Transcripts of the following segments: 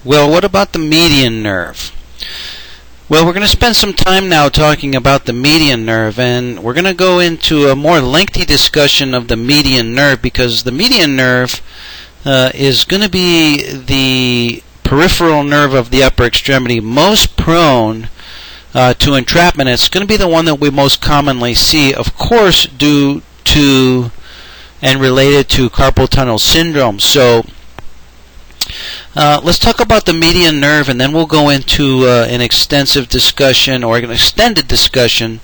Well, what about the median nerve? Well, we're going to spend some time now talking about the median nerve, and we're going to go into a more lengthy discussion of the median nerve because the median nerve is going to be the peripheral nerve of the upper extremity most prone to entrapment. It's going to be the one that we most commonly see, of course, due to and related to carpal tunnel syndrome. So let's talk about the median nerve, and then we'll go into an extensive discussion or an extended discussion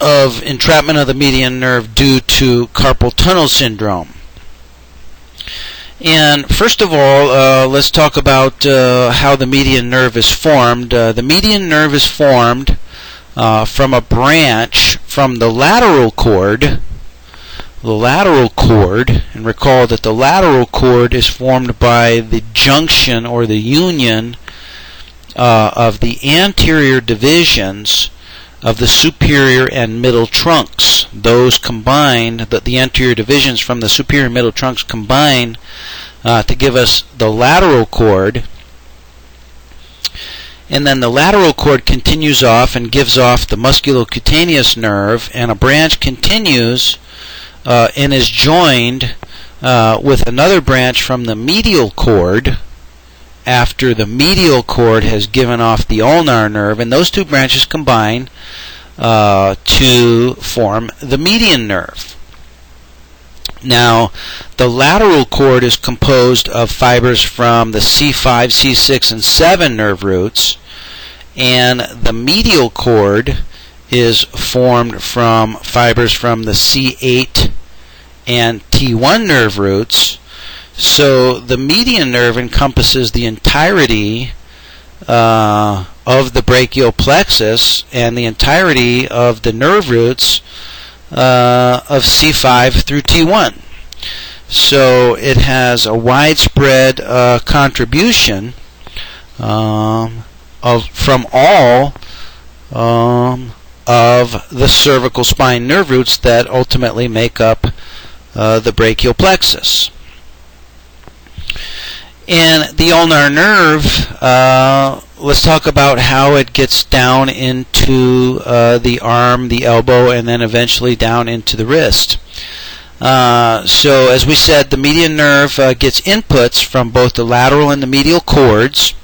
of entrapment of the median nerve due to carpal tunnel syndrome. And first of all, let's talk about how the median nerve is formed. The median nerve is formed from a branch from the lateral cord. And recall that the lateral cord is formed by the junction or the union of the anterior divisions of the superior and middle trunks. Those combined, the anterior divisions from the superior and middle trunks combine to give us the lateral cord. And then the lateral cord continues off and gives off the musculocutaneous nerve, and a branch continues and is joined with another branch from the medial cord after the medial cord has given off the ulnar nerve, and those two branches combine to form the median nerve. Now, the lateral cord is composed of fibers from the C5, C6, and 7 nerve roots, and the medial cord is formed from fibers from the C8 and T1 nerve roots. So the median nerve encompasses the entirety of the brachial plexus and the entirety of the nerve roots of C5 through T1. So it has a widespread contribution from all of the cervical spine nerve roots that ultimately make up the brachial plexus. And the ulnar nerve, let's talk about how it gets down into the arm, the elbow, and then eventually down into the wrist. So as we said, the median nerve gets inputs from both the lateral and the medial cords,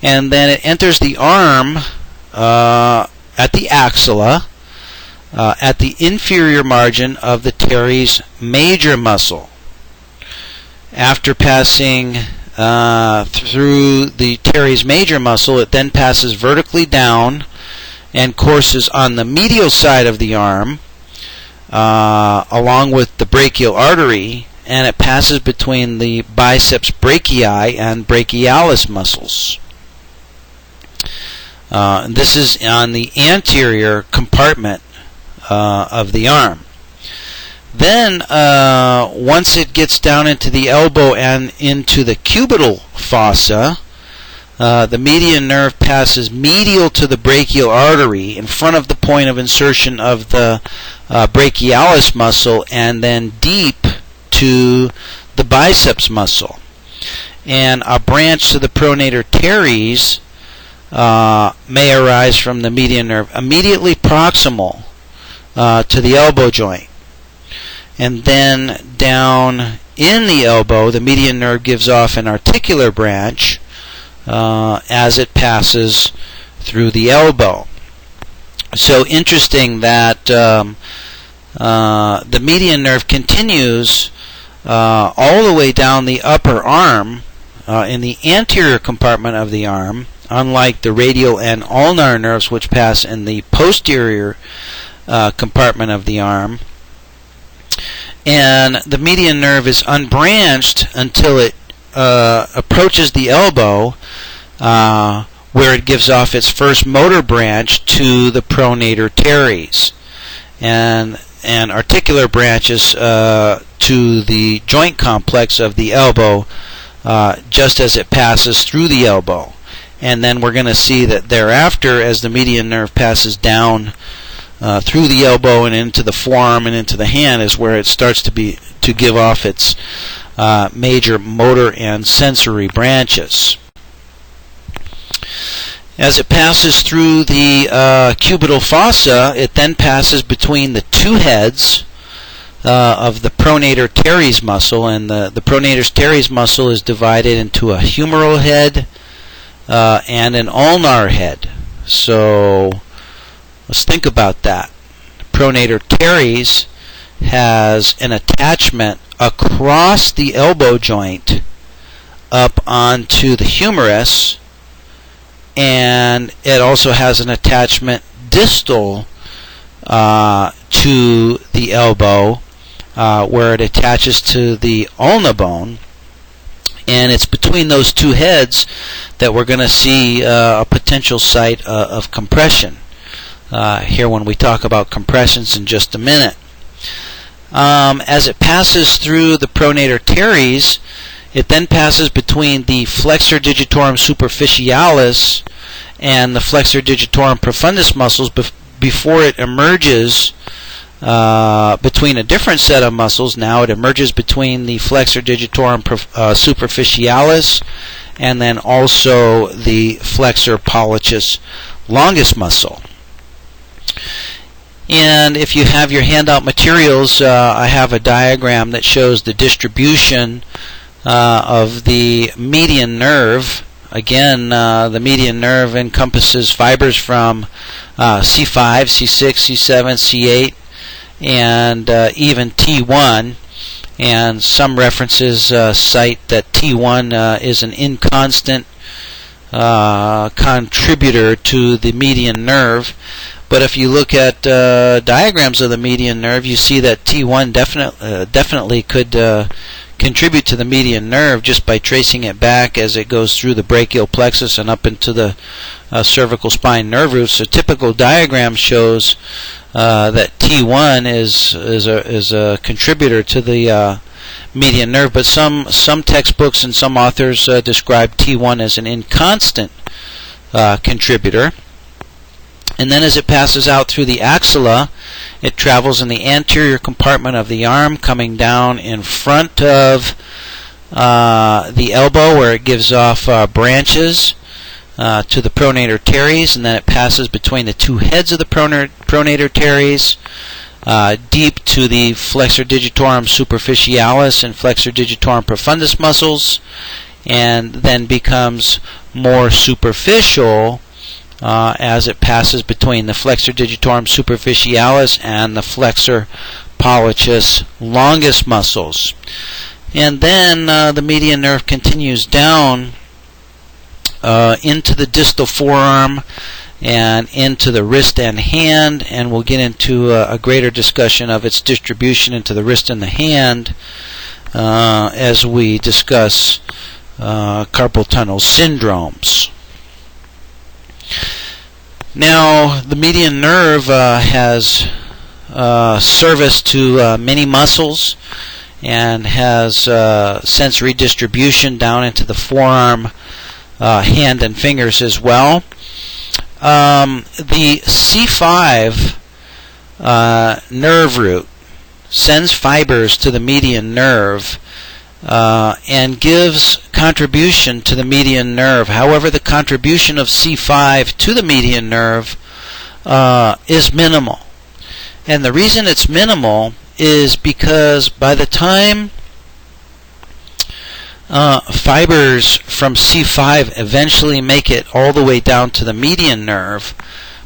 and then it enters the arm at the axilla, at the inferior margin of the teres major muscle. After passing through the teres major muscle, it then passes vertically down and courses on the medial side of the arm along with the brachial artery, and it passes between the biceps brachii and brachialis muscles. This is on the anterior compartment of the arm. Then, once it gets down into the elbow and into the cubital fossa, the median nerve passes medial to the brachial artery in front of the point of insertion of the brachialis muscle, and then deep to the biceps muscle. And a branch to the pronator teres may arise from the median nerve immediately proximal to the elbow joint. And then down in the elbow, the median nerve gives off an articular branch as it passes through the elbow. So interesting that the median nerve continues all the way down the upper arm in the anterior compartment of the arm, unlike the radial and ulnar nerves, which pass in the posterior compartment of the arm. And the median nerve is unbranched until it approaches the elbow, where it gives off its first motor branch to the pronator teres, and articular branches to the joint complex of the elbow just as it passes through the elbow. And then we're going to see that thereafter, as the median nerve passes down through the elbow and into the forearm and into the hand, is where it starts to give off its major motor and sensory branches. As it passes through the cubital fossa, it then passes between the two heads of the pronator teres muscle, and the pronator teres muscle is divided into a humeral head and an ulnar head. So let's think about that. Pronator teres has an attachment across the elbow joint up onto the humerus, and it also has an attachment distal to the elbow where it attaches to the ulna bone, and it's between those two heads that we're going to see a potential site of compression here when we talk about compressions in just a minute. As it passes through the pronator teres, it then passes between the flexor digitorum superficialis and the flexor digitorum profundus muscles before it emerges between a different set of muscles. Now it emerges between the flexor digitorum superficialis and then also the flexor pollicis longus muscle. And if you have your handout materials, I have a diagram that shows the distribution of the median nerve. Again, the median nerve encompasses fibers from C5, C6, C7, C8, and even T1. And some references cite that T1 is an inconstant contributor to the median nerve. But if you look at diagrams of the median nerve, you see that T1 definitely could contribute to the median nerve just by tracing it back as it goes through the brachial plexus and up into the cervical spine nerve root. So typical diagram shows that T1 is a contributor to the median nerve, but some textbooks and some authors describe T1 as an inconstant contributor. And then as it passes out through the axilla, it travels in the anterior compartment of the arm, coming down in front of the elbow where it gives off branches to the pronator teres, and then it passes between the two heads of the pronator teres, deep to the flexor digitorum superficialis and flexor digitorum profundus muscles, and then becomes more superficial as it passes between the flexor digitorum superficialis and the flexor pollicis longus muscles. And then the median nerve continues down into the distal forearm and into the wrist and hand, and we'll get into a greater discussion of its distribution into the wrist and the hand as we discuss carpal tunnel syndromes. Now, the median nerve has service to many muscles and has sensory distribution down into the forearm, hand, and fingers as well. The C5 nerve root sends fibers to the median nerve and gives contribution to the median nerve. However, the contribution of C5 to the median nerve is minimal. And the reason it's minimal is because by the time fibers from C5 eventually make it all the way down to the median nerve,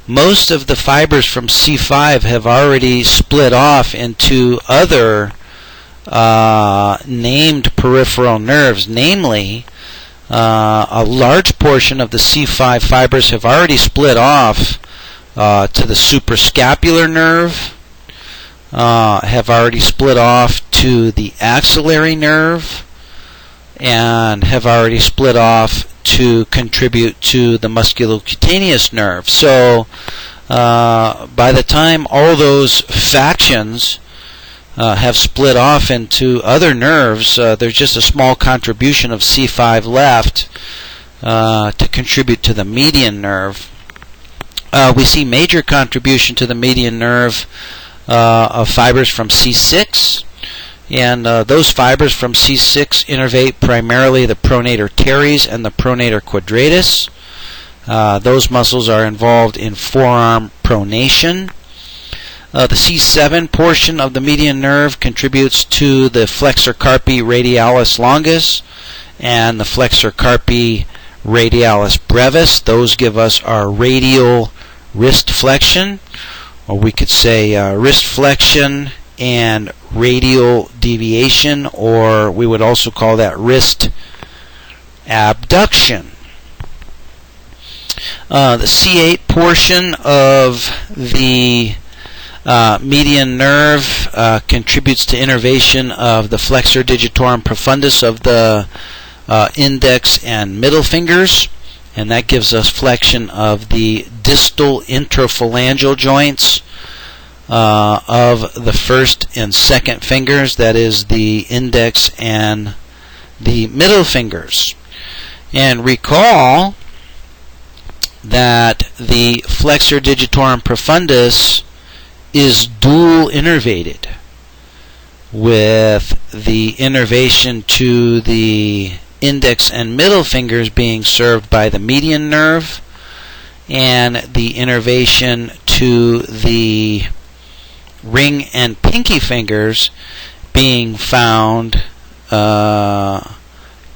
most of the fibers from C5 have already split off into other named peripheral nerves. Namely, a large portion of the C5 fibers have already split off to the suprascapular nerve, have already split off to the axillary nerve, and have already split off to contribute to the musculocutaneous nerve. So by the time all those factions have split off into other nerves, there's just a small contribution of C5 left to contribute to the median nerve. We see major contribution to the median nerve of fibers from C6 And those fibers from C6 innervate primarily the pronator teres and the pronator quadratus. Those muscles are involved in forearm pronation. The C7 portion of the median nerve contributes to the flexor carpi radialis longus and the flexor carpi radialis brevis. Those give us our radial wrist flexion, or we could say wrist flexion and radial deviation, or we would also call that wrist abduction. The C8 portion of the median nerve contributes to innervation of the flexor digitorum profundus of the index and middle fingers, and that gives us flexion of the distal interphalangeal joints of the first and second fingers, that is the index and the middle fingers. And recall that the flexor digitorum profundus is dual innervated, with the innervation to the index and middle fingers being served by the median nerve, and the innervation to the ring and pinky fingers being found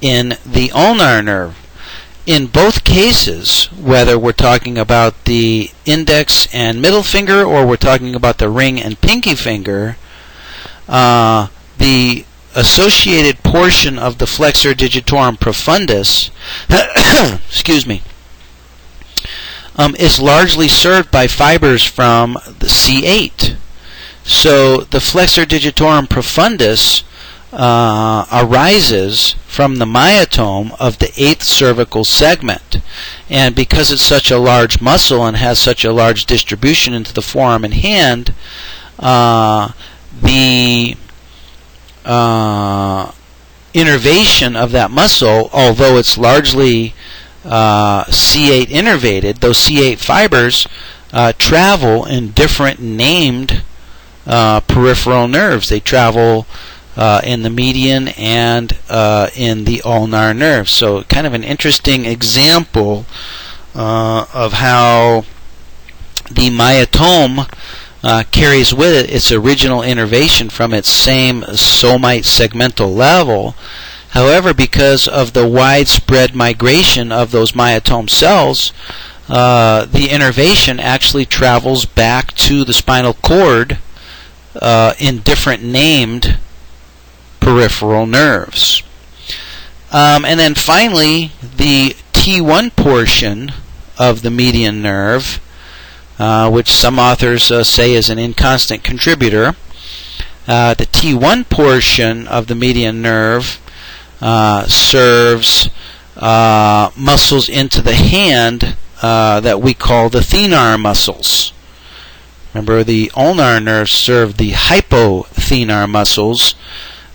in the ulnar nerve. In both cases, whether we're talking about the index and middle finger or we're talking about the ring and pinky finger, the associated portion of the flexor digitorum profundus excuse me, is largely served by fibers from the C8. So the flexor digitorum profundus arises from the myotome of the 8th cervical segment, and because it's such a large muscle and has such a large distribution into the forearm and hand, the innervation of that muscle, although it's largely C8 innervated, those C8 fibers travel in different named peripheral nerves. They travel in the median and in the ulnar nerve. So kind of an interesting example of how the myotome carries with it its original innervation from its same somite segmental level. However, because of the widespread migration of those myotome cells, the innervation actually travels back to the spinal cord in different named peripheral nerves. And then finally, the T1 portion of the median nerve, which some authors say is an inconstant contributor. The T1 portion of the median nerve serves muscles into the hand that we call the thenar muscles. Remember, the ulnar nerves serve the hypothenar muscles.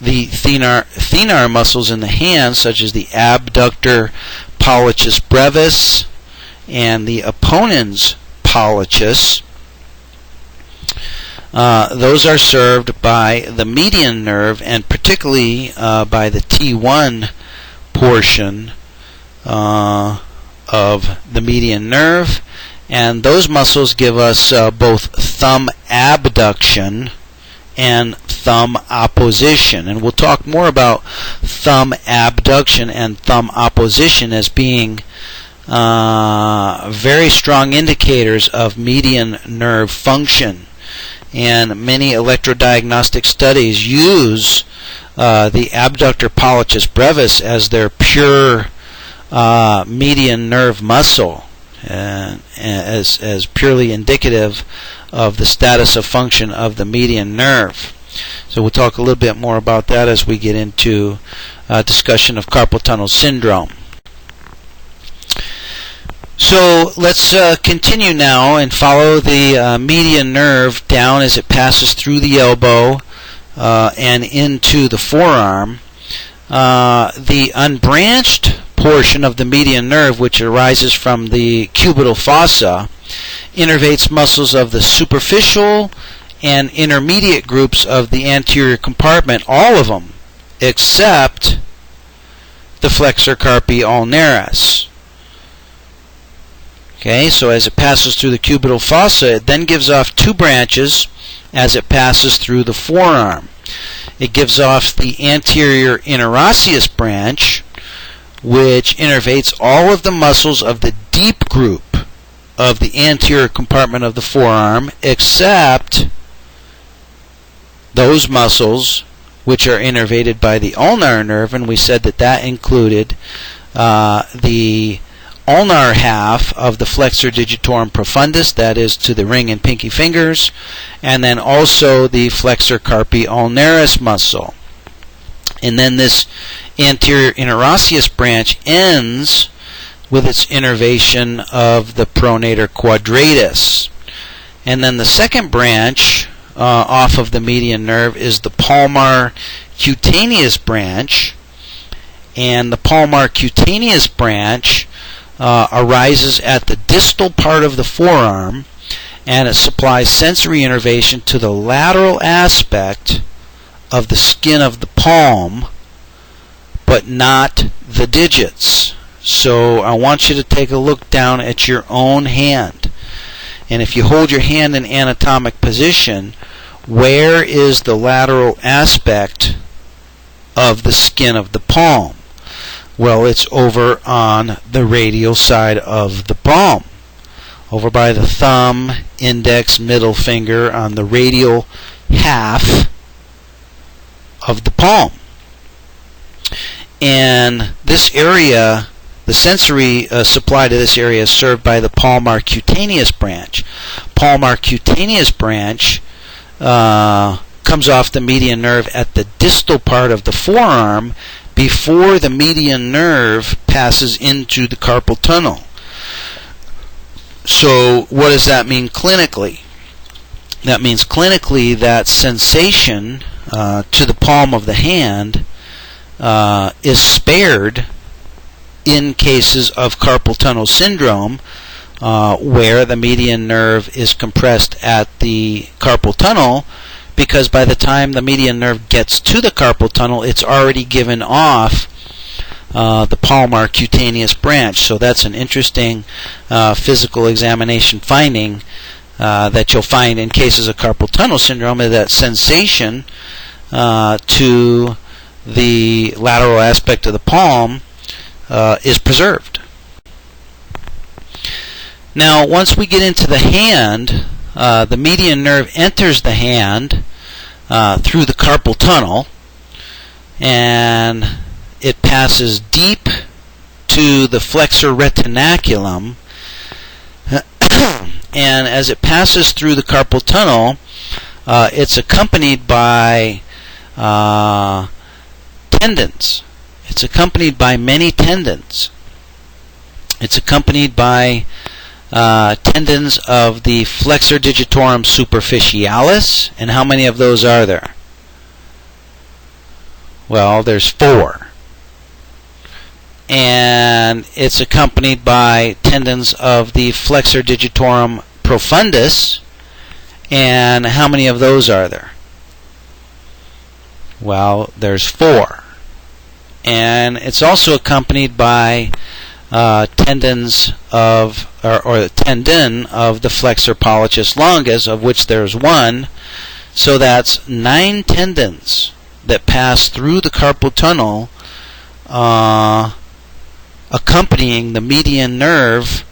The thenar muscles in the hand, such as the abductor pollicis brevis and the opponens pollicis, those are served by the median nerve, and particularly by the T1 portion of the median nerve. And those muscles give us both thumb abduction and thumb opposition. And we'll talk more about thumb abduction and thumb opposition as being very strong indicators of median nerve function. And many electrodiagnostic studies use the abductor pollicis brevis as their pure median nerve muscle, as purely indicative of the status of function of the median nerve. So we'll talk a little bit more about that as we get into discussion of carpal tunnel syndrome. So let's continue now and follow the median nerve down as it passes through the elbow and into the forearm. The unbranched portion of the median nerve, which arises from the cubital fossa, innervates muscles of the superficial and intermediate groups of the anterior compartment, all of them, except the flexor carpi ulnaris. Okay, so as it passes through the cubital fossa, it then gives off two branches as it passes through the forearm. It gives off the anterior interosseous branch, which innervates all of the muscles of the deep group of the anterior compartment of the forearm, except those muscles which are innervated by the ulnar nerve, and we said that that included the ulnar half of the flexor digitorum profundus, that is to the ring and pinky fingers, and then also the flexor carpi ulnaris muscle. And then this anterior interosseous branch ends with its innervation of the pronator quadratus. And then the second branch off of the median nerve is the palmar cutaneous branch, and the palmar cutaneous branch arises at the distal part of the forearm, and it supplies sensory innervation to the lateral aspect of the skin of the palm, but not the digits. So I want you to take a look down at your own hand, and if you hold your hand in anatomic position, where is the lateral aspect of the skin of the palm? Well, it's over on the radial side of the palm, over by the thumb, index, middle finger, on the radial half of the palm. And this area, the sensory supply to this area is served by the palmar cutaneous branch. Palmar cutaneous branch comes off the median nerve at the distal part of the forearm before the median nerve passes into the carpal tunnel. So what does that mean clinically? That means clinically that sensation to the palm of the hand is spared in cases of carpal tunnel syndrome, where the median nerve is compressed at the carpal tunnel, because by the time the median nerve gets to the carpal tunnel, it's already given off the palmar cutaneous branch. So that's an interesting physical examination finding that you'll find in cases of carpal tunnel syndrome, is that sensation to the lateral aspect of the palm is preserved. Now, once we get into the hand, the median nerve enters the hand through the carpal tunnel, and it passes deep to the flexor retinaculum, and as it passes through the carpal tunnel, it's accompanied by tendons. It's accompanied by many tendons. It's accompanied by tendons of the flexor digitorum superficialis. And how many of those are there? Well, there's 4. And it's accompanied by tendons of the flexor digitorum profundus. And how many of those are there? Well, there's 4. And it's also accompanied by tendons of, or the tendon of the flexor pollicis longus, of which there's 1. So that's 9 tendons that pass through the carpal tunnel, accompanying the median nerve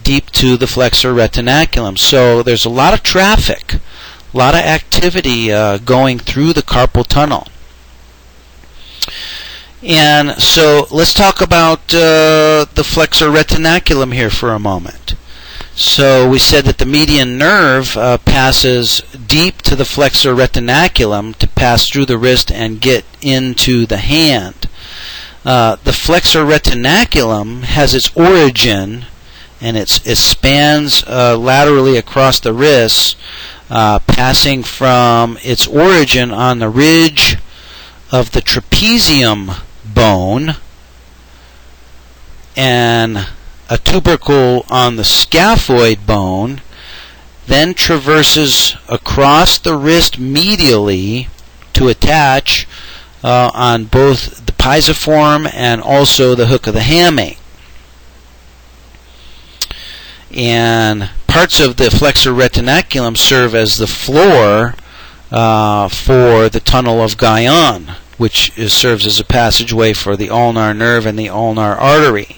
deep to the flexor retinaculum. So there's a lot of traffic, a lot of activity going through the carpal tunnel. And so let's talk about the flexor retinaculum here for a moment. So we said that the median nerve passes deep to the flexor retinaculum to pass through the wrist and get into the hand. The flexor retinaculum has its origin, and it spans laterally across the wrist, passing from its origin on the ridge of the trapezium bone and a tubercle on the scaphoid bone, then traverses across the wrist medially to attach on both the pisiform and also the hook of the hamate. And parts of the flexor retinaculum serve as the floor for the tunnel of Guyon, which serves as a passageway for the ulnar nerve and the ulnar artery.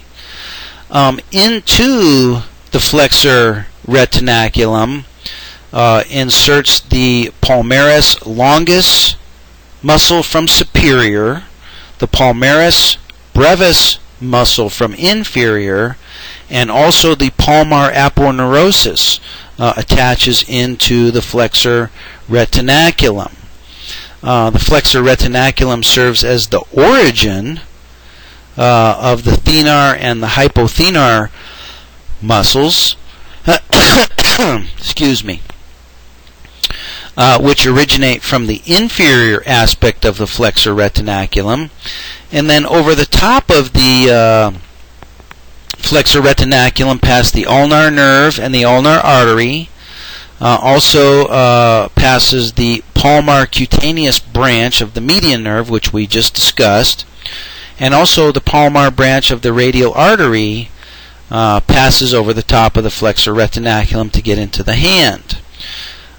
Into the flexor retinaculum inserts the palmaris longus muscle from superior, the palmaris brevis muscle from inferior, and also the palmar aponeurosis attaches into the flexor retinaculum. The flexor retinaculum serves as the origin of the thenar and the hypothenar muscles, excuse me, which originate from the inferior aspect of the flexor retinaculum. And then over the top of the flexor retinaculum, past the ulnar nerve and the ulnar artery, also passes the palmar cutaneous branch of the median nerve, which we just discussed, and also the palmar branch of the radial artery passes over the top of the flexor retinaculum to get into the hand.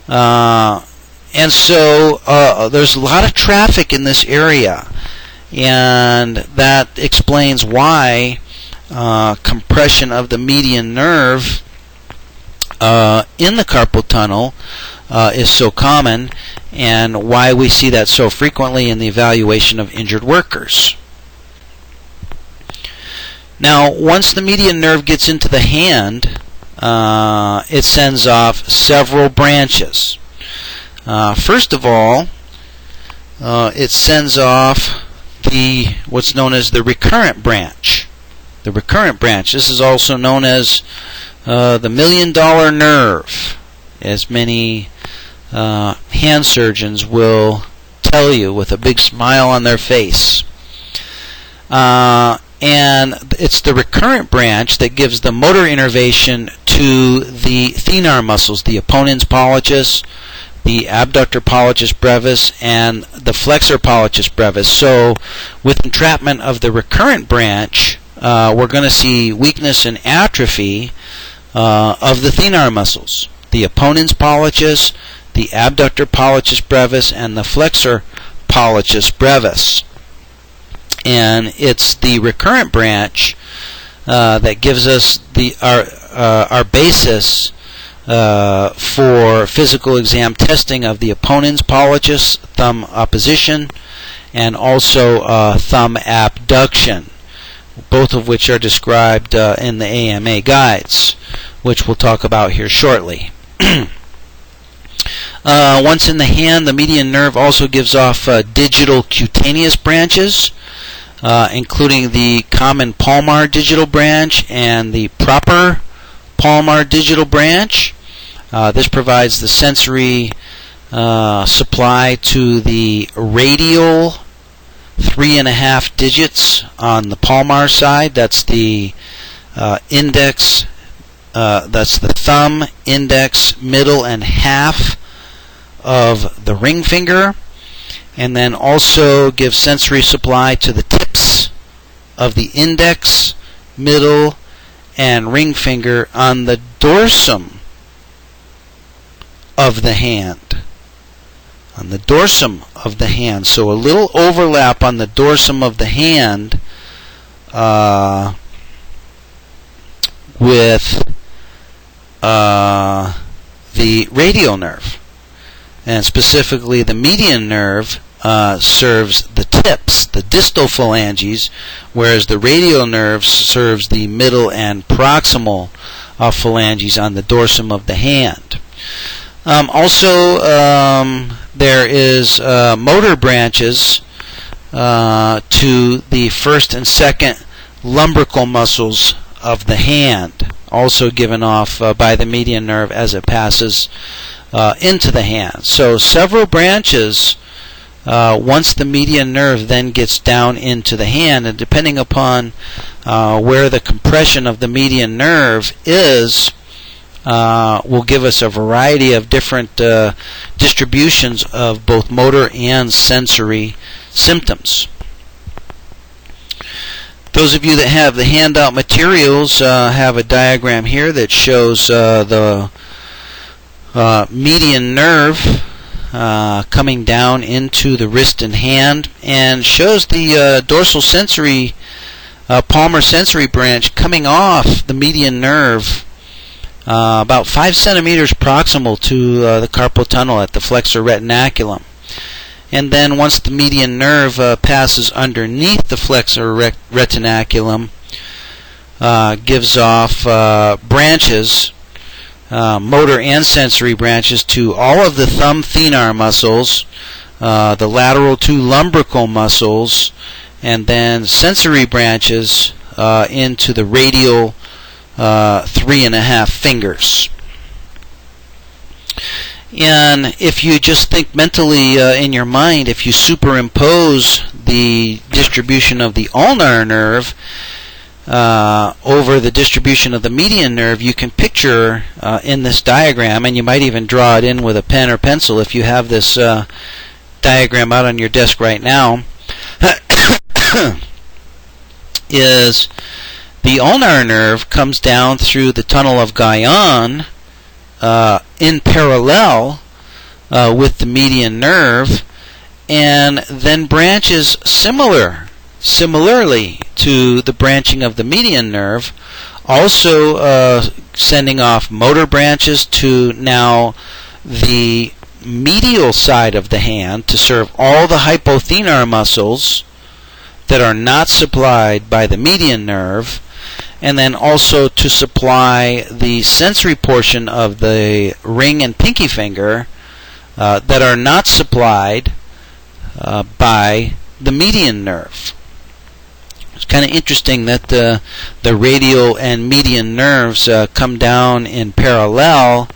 And so there's a lot of traffic in this area, and that explains why compression of the median nerve in the carpal tunnel is so common, and why we see that so frequently in the evaluation of injured workers. Now, once the median nerve gets into the hand, it sends off several branches. First of all, it sends off what's known as the recurrent branch. The recurrent branch. This is also known as the $1 million nerve, as many hand surgeons will tell you with a big smile on their face. And it's the recurrent branch that gives the motor innervation to the thenar muscles, the apponens pollicis, the abductor pollicis brevis, and the flexor pollicis brevis. So with entrapment of the recurrent branch, we're going to see weakness and atrophy of the thenar muscles, the apponens pollicis, the abductor pollicis brevis, and the flexor pollicis brevis. And it's the recurrent branch that gives us our basis for physical exam testing of the apponens pollicis, thumb opposition, and also thumb abduction, both of which are described in the AMA guides, which we'll talk about here shortly. Once in the hand, the median nerve also gives off digital cutaneous branches, including the common palmar digital branch and the proper palmar digital branch. This provides the sensory supply to the radial 3.5 digits on the palmar side. That's the index, that's the thumb, index, middle, and half of the ring finger. And then also give sensory supply to the tips of the index, middle, and ring finger on the dorsum of the hand. On the dorsum of the hand. So a little overlap on the dorsum of the hand with the radial nerve. And specifically the median nerve serves the tips, the distal phalanges, whereas the radial nerve serves the middle and proximal phalanges on the dorsum of the hand. Also, there is motor branches to the first and second lumbrical muscles of the hand, also given off by the median nerve as it passes into the hand. So several branches once the median nerve then gets down into the hand, and depending upon where the compression of the median nerve is, will give us a variety of different distributions of both motor and sensory symptoms. Those of you that have the handout materials have a diagram here that shows the median nerve coming down into the wrist and hand, and shows the dorsal sensory palmar sensory branch coming off the median nerve about 5 centimeters proximal to the carpal tunnel at the flexor retinaculum. And then once the median nerve passes underneath the flexor retinaculum, gives off branches, motor and sensory branches, to all of the thumb thenar muscles, the lateral 2 lumbrical muscles, and then sensory branches into the radial 3.5 fingers. And if you just think mentally in your mind, if you superimpose the distribution of the ulnar nerve over the distribution of the median nerve, you can picture in this diagram, and you might even draw it in with a pen or pencil if you have this diagram out on your desk right now, is the ulnar nerve comes down through the tunnel of Guyon in parallel with the median nerve, and then branches similarly to the branching of the median nerve, also sending off motor branches to now the medial side of the hand to serve all the hypothenar muscles that are not supplied by the median nerve, and then also to supply the sensory portion of the ring and pinky finger that are not supplied by the median nerve. It's kind of interesting that the radial and median nerves come down in parallel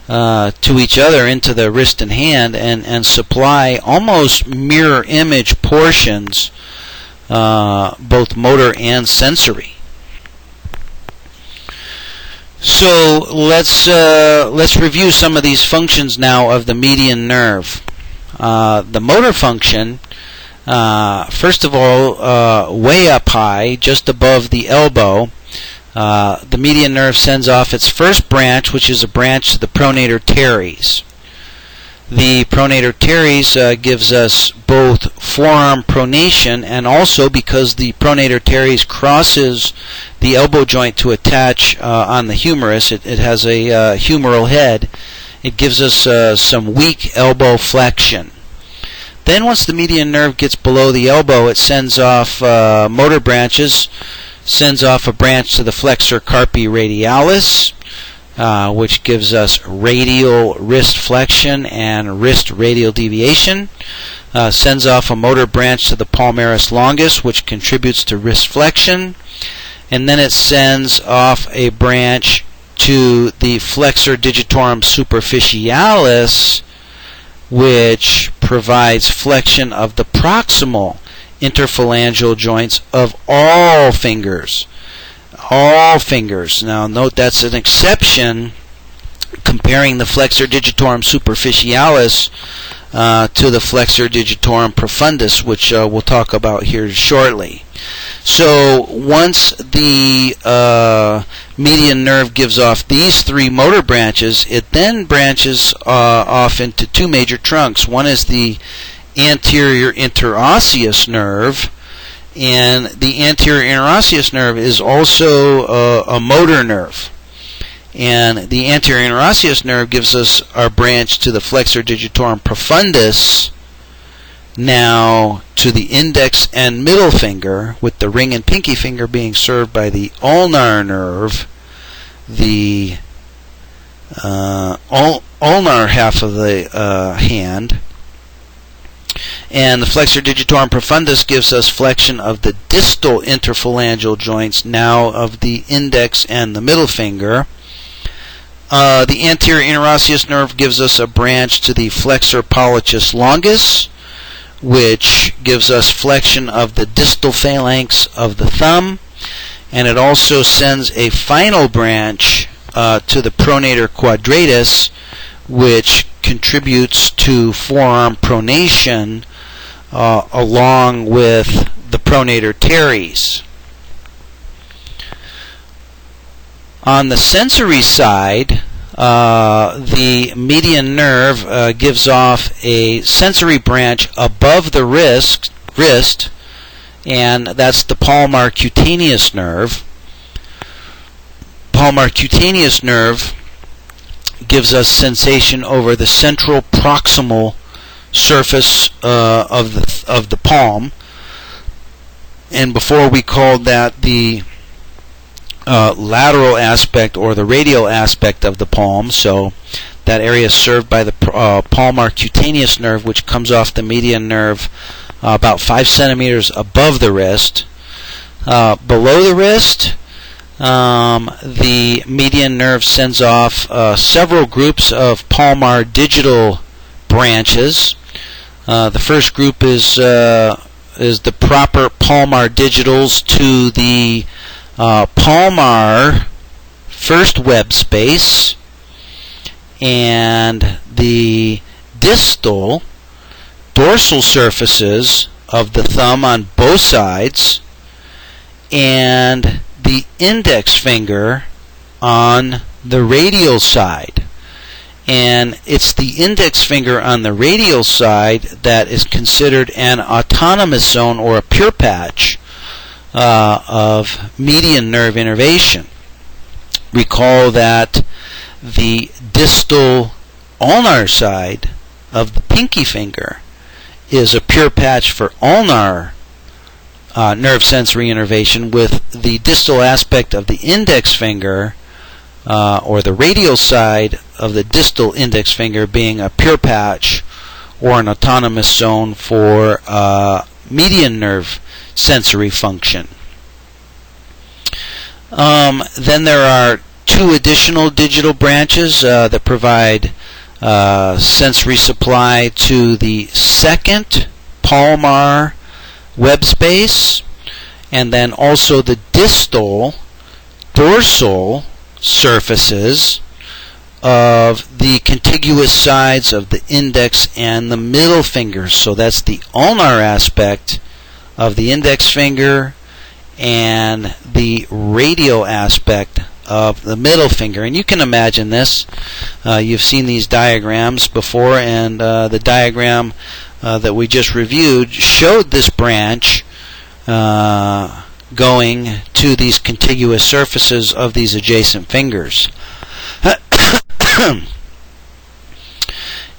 to each other into the wrist and hand, and supply almost mirror image portions, both motor and sensory. So let's review some of these functions now of the median nerve. The motor function, first of all, way up high, just above the elbow, the median nerve sends off its first branch, which is a branch to the pronator teres. The pronator teres gives us both forearm pronation, and also, because the pronator teres crosses the elbow joint to attach on the humerus, it has a humeral head, it gives us some weak elbow flexion. Then once the median nerve gets below the elbow, it sends off motor branches, sends off a branch to the flexor carpi radialis, which gives us radial wrist flexion and wrist radial deviation, sends off a motor branch to the palmaris longus, which contributes to wrist flexion, and then it sends off a branch to the flexor digitorum superficialis, which provides flexion of the proximal interphalangeal joints of all fingers. All fingers. Now note that's an exception, comparing the flexor digitorum superficialis to the flexor digitorum profundus, which we'll talk about here shortly. So once the median nerve gives off these 3 motor branches, it then branches off into 2 major trunks. One is the anterior interosseous nerve, and the anterior interosseous nerve is also a motor nerve. And the anterior interosseous nerve gives us our branch to the flexor digitorum profundus, now to the index and middle finger, with the ring and pinky finger being served by the ulnar nerve, the ulnar half of the hand. And the flexor digitorum profundus gives us flexion of the distal interphalangeal joints, now of the index and the middle finger. The anterior interosseous nerve gives us a branch to the flexor pollicis longus, which gives us flexion of the distal phalanx of the thumb, and it also sends a final branch to the pronator quadratus, which contributes to forearm pronation along with the pronator teres. On the sensory side, the median nerve gives off a sensory branch above the wrist, and that's the palmar cutaneous nerve. Palmar cutaneous nerve gives us sensation over the central proximal surface of the palm, and before we called that the lateral aspect or the radial aspect of the palm. So that area is served by the palmar cutaneous nerve, which comes off the median nerve about 5 centimeters above the wrist. Below the wrist, the median nerve sends off several groups of palmar digital branches. The first group is the proper palmar digitals to the palmar first web space, and the distal dorsal surfaces of the thumb on both sides, and the index finger on the radial side. And it's the index finger on the radial side that is considered an autonomous zone or a pure patch of median nerve innervation. Recall that the distal ulnar side of the pinky finger is a pure patch for ulnar nerve sensory innervation, with the distal aspect of the index finger or the radial side of the distal index finger being a pure patch or an autonomous zone for median nerve sensory function. Then there are two additional digital branches that provide sensory supply to the second palmar web space, and then also the distal dorsal surfaces of the contiguous sides of the index and the middle fingers. So that's the ulnar aspect of the index finger and the radial aspect of the middle finger. And you can imagine this. You've seen these diagrams before, and the diagram that we just reviewed showed this branch going to these contiguous surfaces of these adjacent fingers.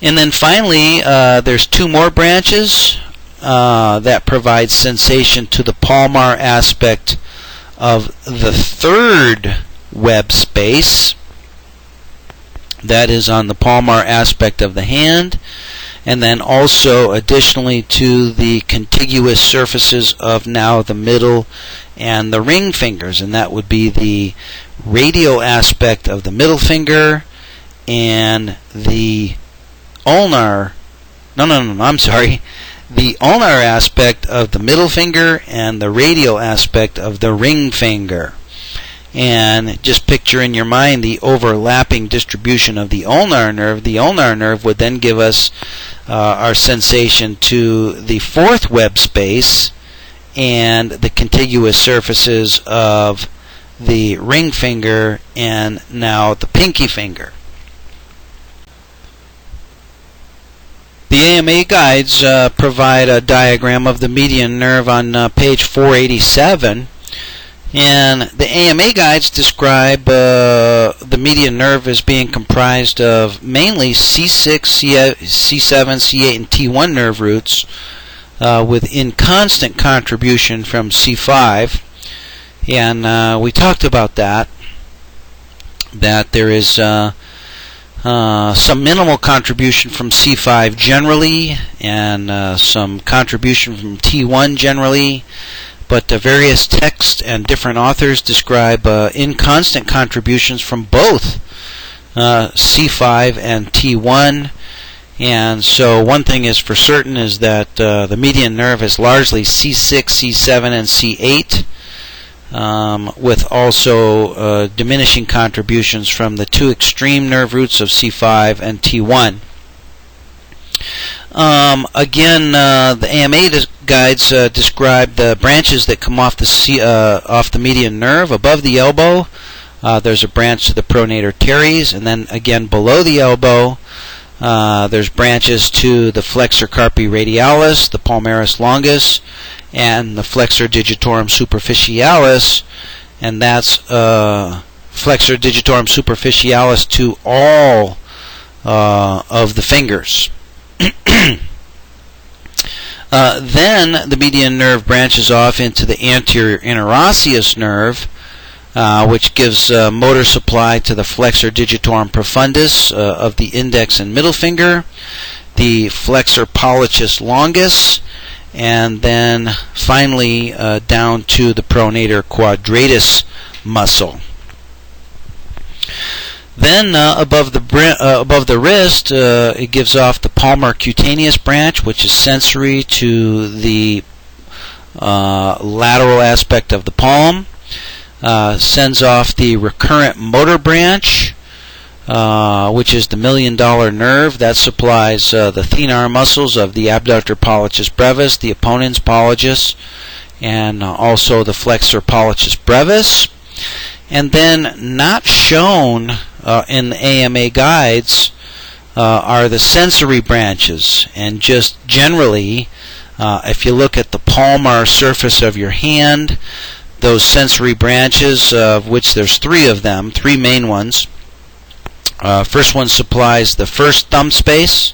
And then finally, there's two more branches that provide sensation to the palmar aspect of the third web space, that is on the palmar aspect of the hand, and then also additionally to the contiguous surfaces of now the middle and the ring fingers, and that would be the radial aspect of the middle finger and the ulnar, the ulnar aspect of the middle finger and the radial aspect of the ring finger. And just picture in your mind the overlapping distribution of the ulnar nerve. The ulnar nerve would then give us our sensation to the fourth web space and the contiguous surfaces of the ring finger and now the pinky finger. The AMA guides provide a diagram of the median nerve on page 487. And the AMA guides describe the median nerve as being comprised of mainly C6, C7, C8, and T1 nerve roots with inconstant contribution from C5. And we talked about that there is some minimal contribution from C5 generally, and some contribution from T1 generally. But various texts and different authors describe inconstant contributions from both C5 and T1. And so one thing is for certain is that the median nerve is largely C6, C7, and C8. with also diminishing contributions from the two extreme nerve roots of C5 and T1. Again, the AMA guides describe the branches that come off the median nerve. Above the elbow, there's a branch to the pronator teres, and then again below the elbow, there's branches to the flexor carpi radialis, the palmaris longus, and the flexor digitorum superficialis, and that's flexor digitorum superficialis to all of the fingers. Then the median nerve branches off into the anterior interosseous nerve, which gives motor supply to the flexor digitorum profundus of the index and middle finger, the flexor pollicis longus, and then finally down to the pronator quadratus muscle. Then above the wrist, it gives off the palmar cutaneous branch, which is sensory to the lateral aspect of the palm. Sends off the recurrent motor branch, which is the $1 million nerve that supplies the thenar muscles of the abductor pollicis brevis, the opponens pollicis, and also the flexor pollicis brevis. And then not shown in the AMA guides are the sensory branches. And just generally, if you look at the palmar surface of your hand, those sensory branches, of which there's three of them, three main ones. First one supplies the first thumb space,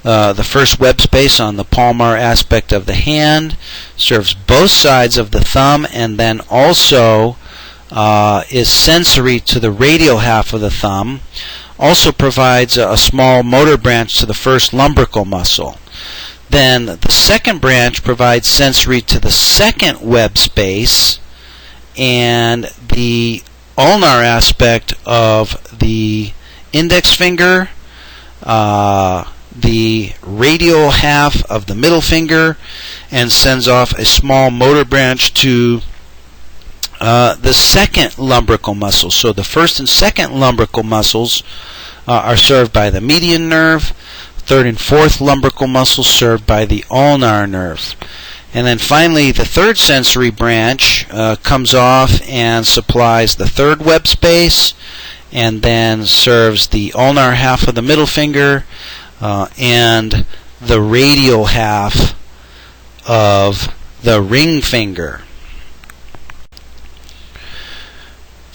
the first web space on the palmar aspect of the hand, serves both sides of the thumb, and then also is sensory to the radial half of the thumb. Also provides a small motor branch to the first lumbrical muscle. Then the second branch provides sensory to the second web space and the ulnar aspect of the index finger, the radial half of the middle finger, and sends off a small motor branch to the second lumbrical muscle. So the first and second lumbrical muscles are served by the median nerve. Third and fourth lumbrical muscles served by the ulnar nerve. And then finally, the third sensory branch comes off and supplies the third web space, and then serves the ulnar half of the middle finger and the radial half of the ring finger.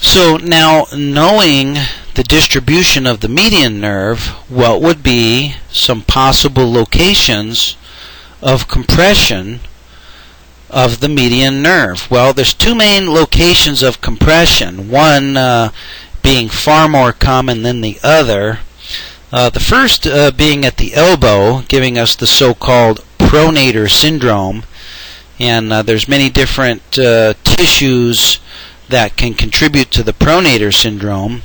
So now, knowing the distribution of the median nerve, what would be some possible locations of compression of the median nerve? Well, there's two main locations of compression, one being far more common than the other. The first being at the elbow, giving us the so-called pronator syndrome, and there's many different tissues that can contribute to the pronator syndrome,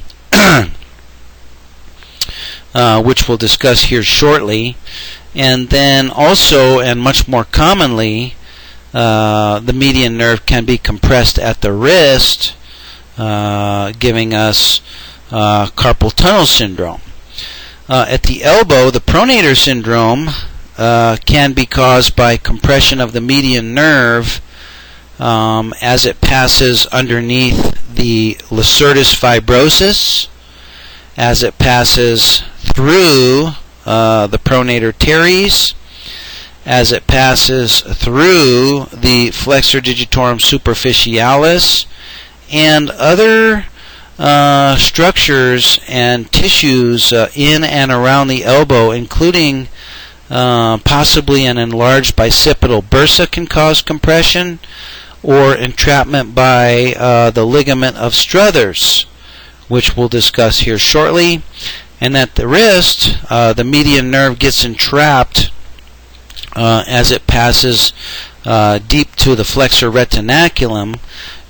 which we'll discuss here shortly. And then also, and much more commonly, the median nerve can be compressed at the wrist, giving us carpal tunnel syndrome. At the elbow, the pronator syndrome can be caused by compression of the median nerve as it passes underneath the lacertus fibrosus, as it passes through the pronator teres, as it passes through the flexor digitorum superficialis, and other structures and tissues in and around the elbow, including possibly an enlarged bicipital bursa can cause compression, or entrapment by the ligament of Struthers, which we'll discuss here shortly. And at the wrist, the median nerve gets entrapped as it passes deep to the flexor retinaculum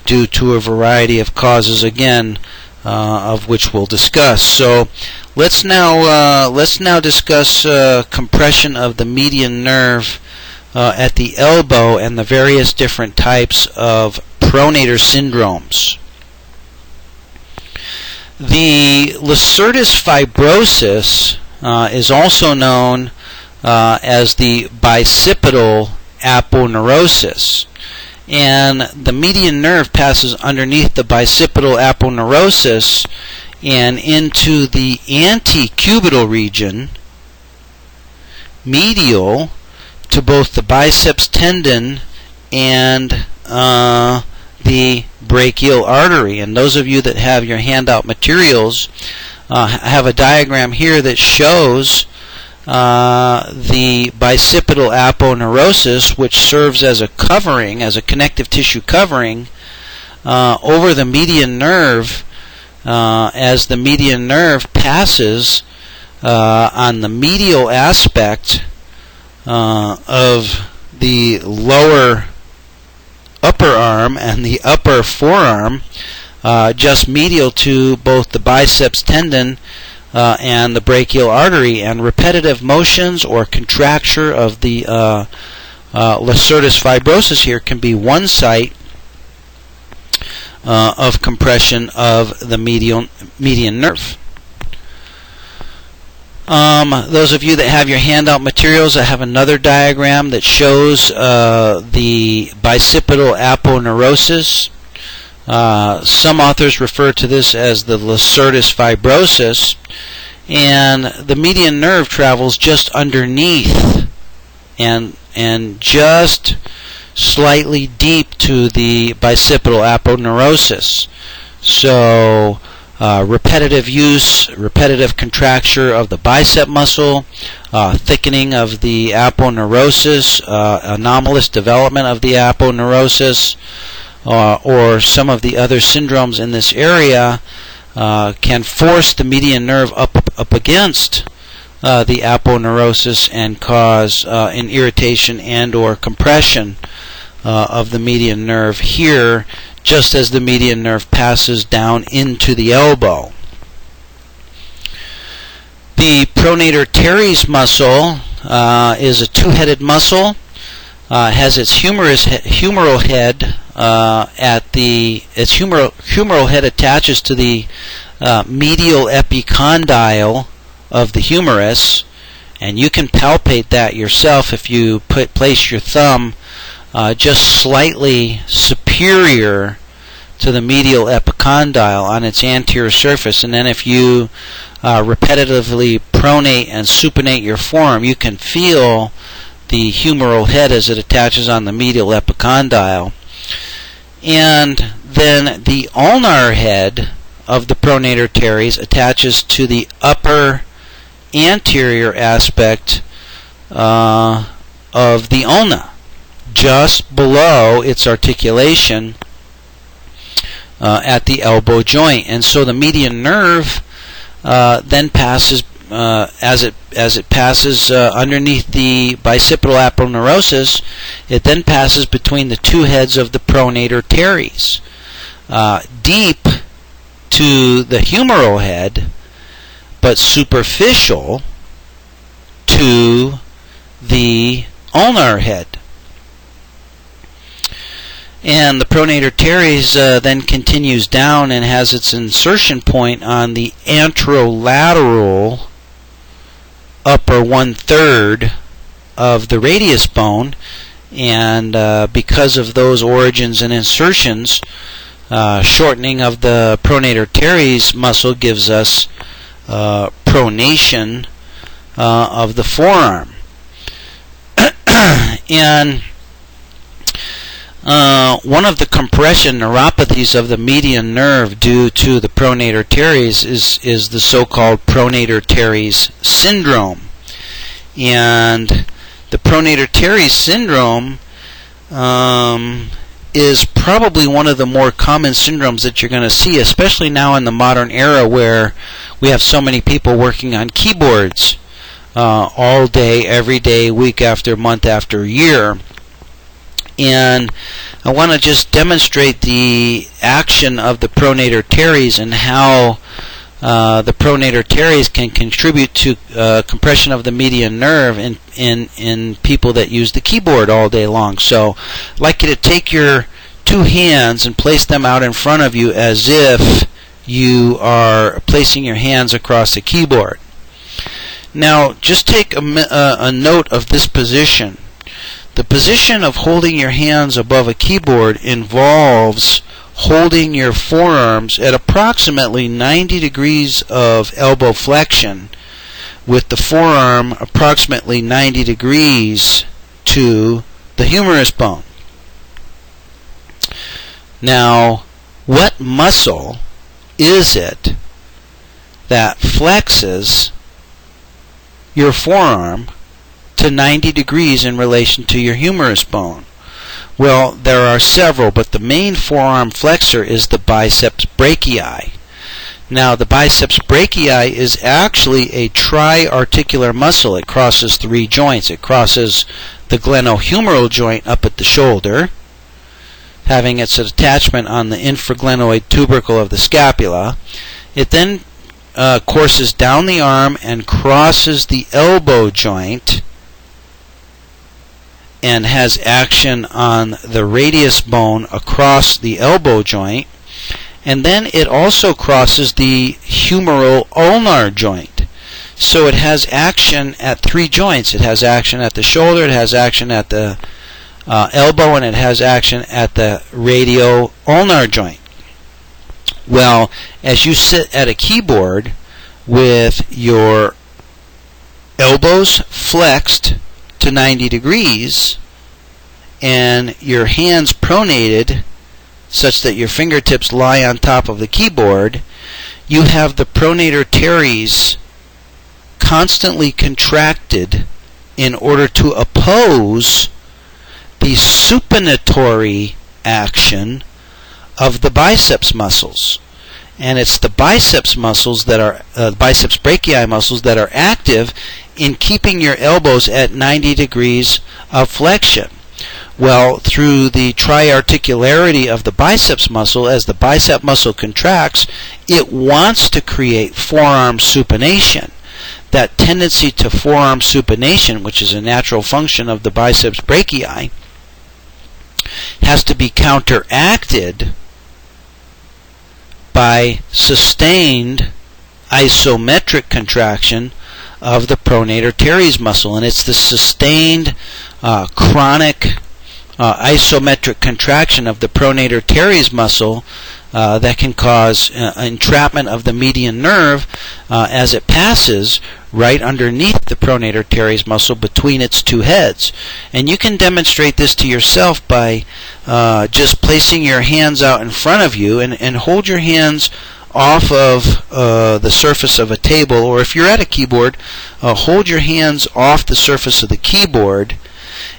due to a variety of causes, again, of which we'll discuss. So let's now discuss compression of the median nerve at the elbow and the various different types of pronator syndromes. The lacertus fibrosus is also known as the bicipital aponeurosis. And the median nerve passes underneath the bicipital aponeurosis and into the antecubital region, medial to both the biceps tendon and the brachial artery. And those of you that have your handout materials have a diagram here that shows the bicipital aponeurosis, which serves as a covering, as a connective tissue covering over the median nerve, as the median nerve passes on the medial aspect of the lower upper arm and the upper forearm, just medial to both the biceps tendon and the brachial artery. And repetitive motions or contracture of the lacertus fibrosus here can be one site of compression of the median nerve. Those of you that have your handout materials, I have another diagram that shows the bicipital aponeurosis. Some authors refer to this as the lacertus fibrosis, and the median nerve travels just underneath and just slightly deep to the bicipital aponeurosis. So repetitive use, repetitive contracture of the bicep muscle, thickening of the aponeurosis, anomalous development of the aponeurosis, or some of the other syndromes in this area can force the median nerve up against the aponeurosis and cause an irritation and or compression of the median nerve here, just as the median nerve passes down into the elbow. The pronator teres muscle is a two-headed muscle. Has its humeral head humeral head attaches to the medial epicondyle of the humerus, and you can palpate that yourself if you place your thumb just slightly superior to the medial epicondyle on its anterior surface. And then if you repetitively pronate and supinate your forearm, you can feel the humeral head as it attaches on the medial epicondyle. And then the ulnar head of the pronator teres attaches to the upper anterior aspect of the ulna, just below its articulation at the elbow joint. And so the median nerve then passes, as it passes underneath the bicipital aponeurosis, it then passes between the two heads of the pronator teres, deep to the humeral head, but superficial to the ulnar head. And the pronator teres then continues down and has its insertion point on the anterolateral upper 1/3 of the radius bone. And because of those origins and insertions, shortening of the pronator teres muscle gives us pronation of the forearm. And one of the compression neuropathies of the median nerve due to the pronator teres is the so-called pronator teres syndrome. And the pronator teres syndrome is probably one of the more common syndromes that you're going to see, especially now in the modern era where we have so many people working on keyboards all day, every day, week after month after year. And I want to just demonstrate the action of the pronator teres and how the pronator teres can contribute to compression of the median nerve in people that use the keyboard all day long. So I'd like you to take your two hands and place them out in front of you as if you are placing your hands across a keyboard. Now, just take a note of this position. The position of holding your hands above a keyboard involves holding your forearms at approximately 90 degrees of elbow flexion, with the forearm approximately 90 degrees to the humerus bone. Now, what muscle is it that flexes your forearm to 90 degrees in relation to your humerus bone? Well, there are several, but the main forearm flexor is the biceps brachii. Now, the biceps brachii is actually a triarticular muscle. It crosses three joints. It crosses the glenohumeral joint up at the shoulder, having its attachment on the infraglenoid tubercle of the scapula. It then courses down the arm and crosses the elbow joint and has action on the radius bone across the elbow joint. And then it also crosses the humeral ulnar joint. So it has action at three joints. It has action at the shoulder, it has action at the elbow, and it has action at the radio-ulnar joint. Well, as you sit at a keyboard with your elbows flexed to 90 degrees and your hands pronated such that your fingertips lie on top of the keyboard, you have the pronator teres constantly contracted in order to oppose the supinatory action of the biceps muscles. And it's the biceps muscles that are biceps brachii muscles that are active in keeping your elbows at 90 degrees of flexion. Well, through the triarticularity of the biceps muscle, as the bicep muscle contracts, it wants to create forearm supination. That tendency to forearm supination, which is a natural function of the biceps brachii, has to be counteracted by sustained isometric contraction of the pronator teres muscle. And it's the sustained chronic isometric contraction of the pronator teres muscle that can cause entrapment of the median nerve as it passes right underneath the pronator teres muscle between its two heads. And you can demonstrate this to yourself by just placing your hands out in front of you and hold your hands off of the surface of a table, or if you're at a keyboard, hold your hands off the surface of the keyboard,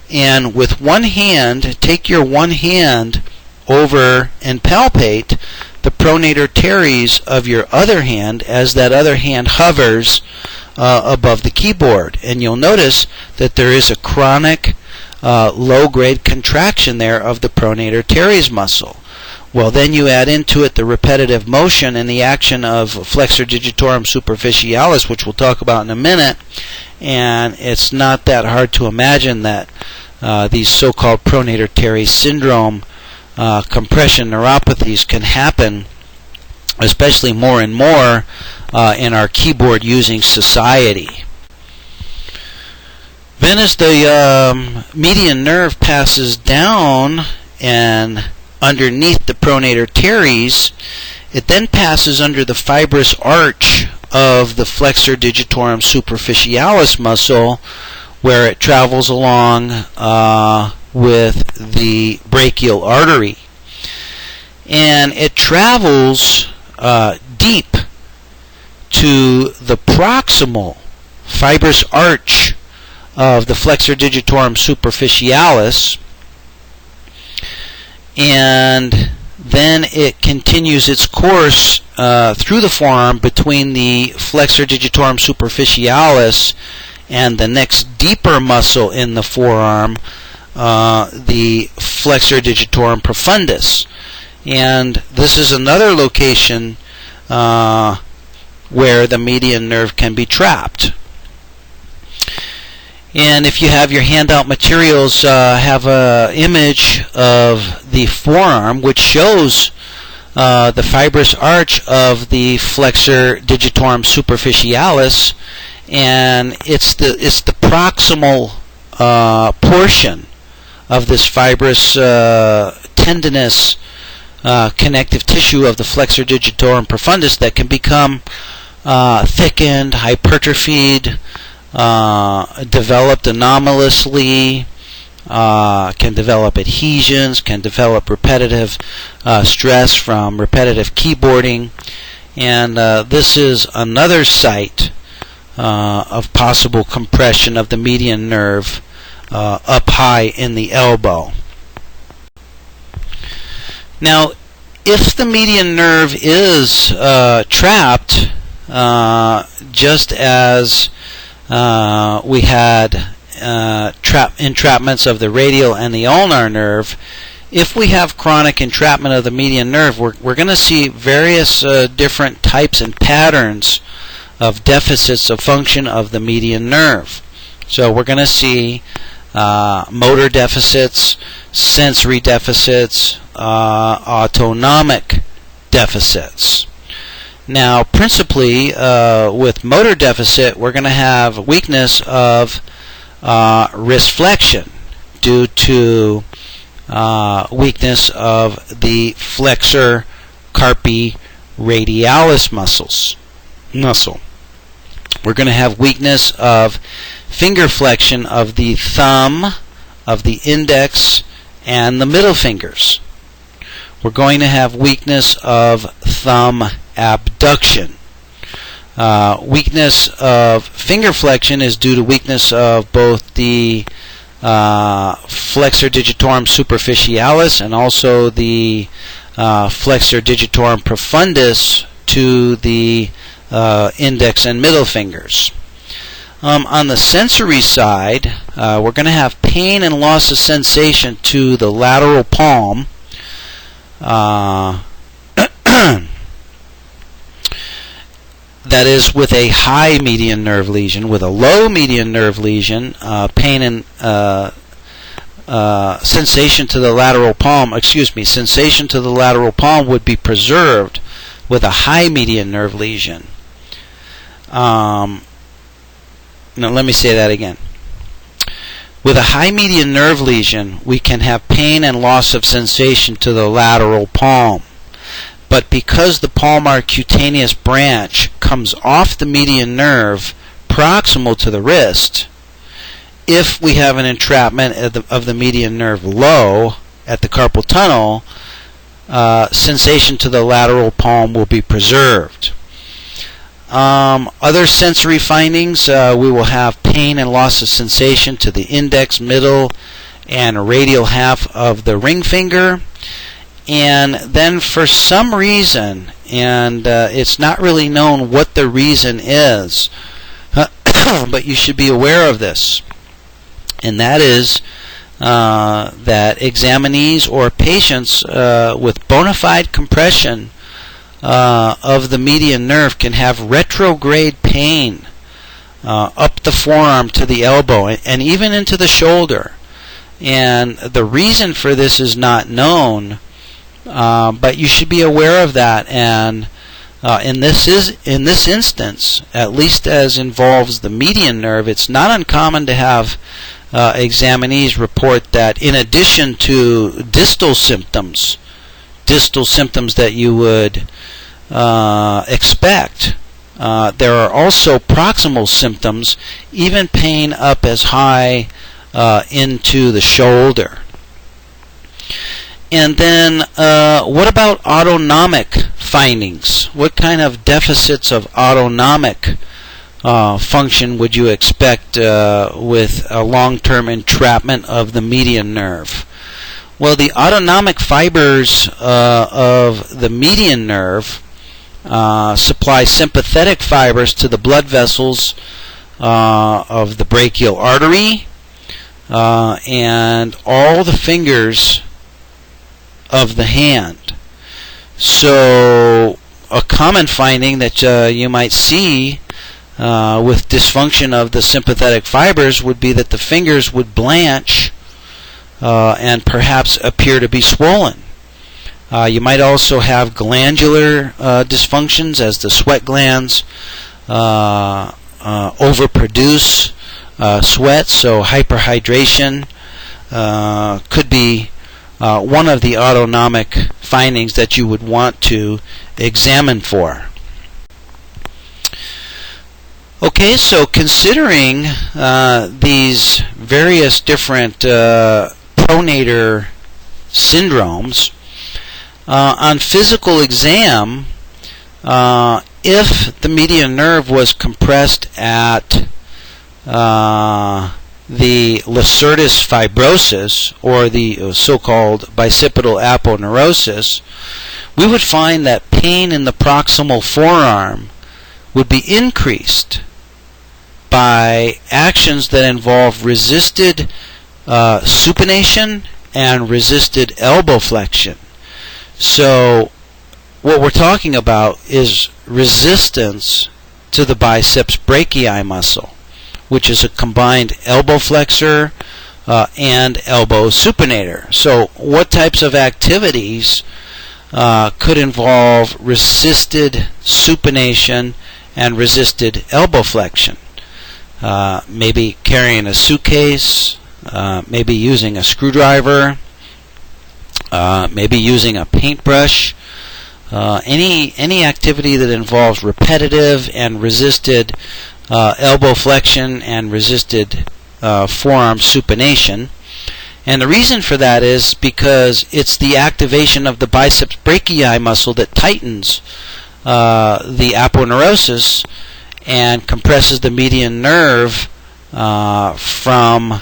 and with one hand, take your one hand over and palpate the pronator teres of your other hand as that other hand hovers above the keyboard. And you'll notice that there is a chronic low-grade contraction there of the pronator teres muscle. Well, then you add into it the repetitive motion and the action of flexor digitorum superficialis, which we'll talk about in a minute, and it's not that hard to imagine that these so-called pronator teres syndrome compression neuropathies can happen, especially more and more in our keyboard using society. Then as the median nerve passes down and underneath the pronator teres, it then passes under the fibrous arch of the flexor digitorum superficialis muscle, where it travels along with the brachial artery. And it travels deep to the proximal fibrous arch of the flexor digitorum superficialis, and then it continues its course through the forearm between the flexor digitorum superficialis and the next deeper muscle in the forearm, the flexor digitorum profundus. And this is another location where the median nerve can be trapped. And if you have your handout materials, have an image of the forearm, which shows the fibrous arch of the flexor digitorum superficialis, and it's the proximal portion of this fibrous tendinous connective tissue of the flexor digitorum profundus that can become thickened, hypertrophied, developed anomalously, can develop adhesions, can develop repetitive stress from repetitive keyboarding, and this is another site of possible compression of the median nerve up high in the elbow. Now, if the median nerve is trapped, just as we had entrapments of the radial and the ulnar nerve, if we have chronic entrapment of the median nerve, we're going to see various different types and patterns of deficits of function of the median nerve. So we're going to see motor deficits, sensory deficits, autonomic deficits. Now, principally with motor deficit, we're going to have weakness of wrist flexion due to weakness of the flexor carpi radialis muscle. We're going to have weakness of finger flexion of the thumb, of the index, and the middle fingers. We're going to have weakness of thumb abduction. Weakness of finger flexion is due to weakness of both the flexor digitorum superficialis and also the flexor digitorum profundus to the index and middle fingers. On the sensory side, we're going to have pain and loss of sensation to the lateral palm. That is with a high median nerve lesion. With a low median nerve lesion, pain and sensation to the lateral palm, sensation to the lateral palm would be preserved with a high median nerve lesion. No, let me say that again. With a high median nerve lesion, we can have pain and loss of sensation to the lateral palm. But because the palmar cutaneous branch comes off the median nerve proximal to the wrist, if we have an entrapment of the median nerve low at the carpal tunnel, sensation to the lateral palm will be preserved. Other sensory findings, we will have pain and loss of sensation to the index, middle, and radial half of the ring finger. And then for some reason, and it's not really known what the reason is, but you should be aware of this, and that is that examinees or patients with bona fide compression of the median nerve can have retrograde pain up the forearm to the elbow and even into the shoulder. And the reason for this is not known, but you should be aware of that. And in this instance, at least as involves the median nerve, it's not uncommon to have examinees report that in addition to distal symptoms that you would expect, there are also proximal symptoms, even pain up as high into the shoulder. And then what about autonomic findings? What kind of deficits of autonomic function would you expect with a long-term entrapment of the median nerve? Well, the autonomic fibers of the median nerve supply sympathetic fibers to the blood vessels of the brachial artery and all the fingers of the hand. So a common finding that you might see with dysfunction of the sympathetic fibers would be that the fingers would blanch and perhaps appear to be swollen. You might also have glandular dysfunctions, as the sweat glands overproduce sweat, so hyperhydration could be one of the autonomic findings that you would want to examine for. Okay, so considering these various different pronator syndromes, on physical exam, if the median nerve was compressed at the lacertus fibrosus, or the so-called bicipital aponeurosis, we would find that pain in the proximal forearm would be increased by actions that involve resisted supination and resisted elbow flexion. So what we're talking about is resistance to the biceps brachii muscle, which is a combined elbow flexor and elbow supinator. So what types of activities could involve resisted supination and resisted elbow flexion? Maybe carrying a suitcase, maybe using a screwdriver, maybe using a paintbrush, any activity that involves repetitive and resisted elbow flexion and resisted forearm supination. And the reason for that is because it's the activation of the biceps brachii muscle that tightens the aponeurosis and compresses the median nerve from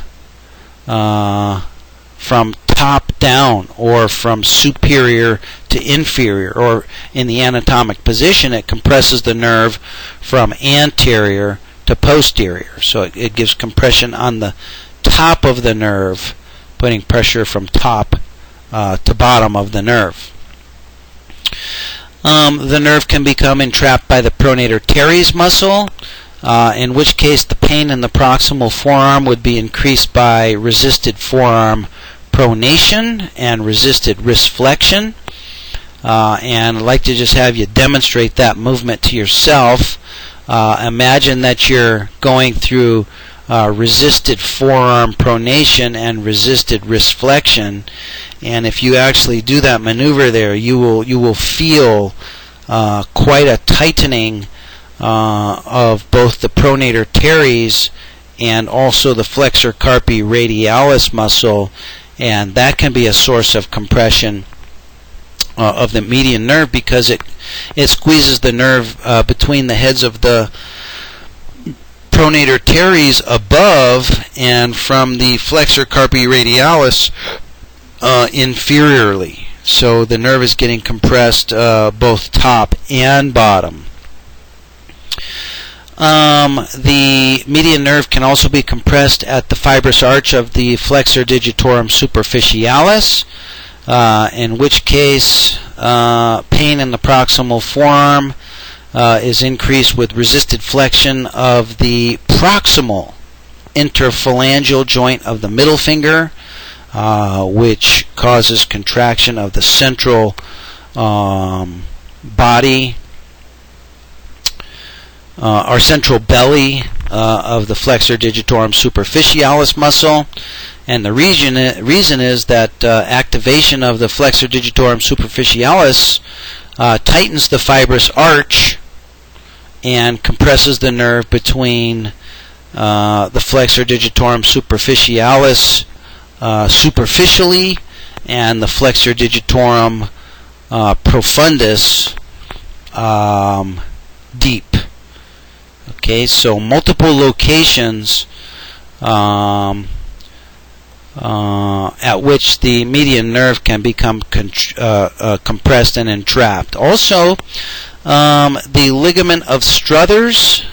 top down, or from superior to inferior, or in the anatomic position it compresses the nerve from anterior to posterior. So it gives compression on the top of the nerve, putting pressure from top to bottom of the nerve. The nerve can become entrapped by the pronator teres muscle, in which case the pain in the proximal forearm would be increased by resisted forearm pronation and resisted wrist flexion. And I'd like to just have you demonstrate that movement to yourself. Imagine that you're going through resisted forearm pronation and resisted wrist flexion, and if you actually do that maneuver there, you will feel quite a tightening of both the pronator teres and also the flexor carpi radialis muscle, and that can be a source of compression of the median nerve, because it squeezes the nerve between the heads of the pronator teres above and from the flexor carpi radialis inferiorly. So the nerve is getting compressed both top and bottom. The median nerve can also be compressed at the fibrous arch of the flexor digitorum superficialis, in which case pain in the proximal forearm is increased with resisted flexion of the proximal interphalangeal joint of the middle finger, which causes contraction of the central body or central belly of the flexor digitorum superficialis muscle. And the reason is that activation of the flexor digitorum superficialis tightens the fibrous arch and compresses the nerve between the flexor digitorum superficialis superficially and the flexor digitorum profundus deep. Okay, so multiple locations at which the median nerve can become compressed and entrapped. Also, the ligament of Struthers,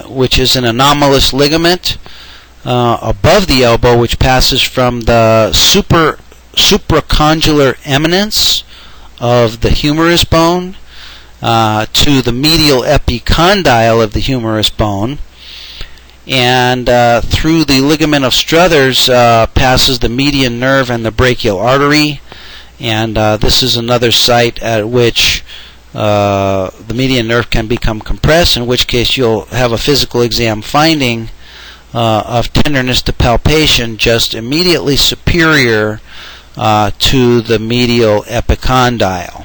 which is an anomalous ligament above the elbow, which passes from the supracondylar eminence of the humerus bone to the medial epicondyle of the humerus bone, and through the ligament of Struthers passes the median nerve and the brachial artery, and this is another site at which the median nerve can become compressed, in which case you'll have a physical exam finding of tenderness to palpation just immediately superior to the medial epicondyle.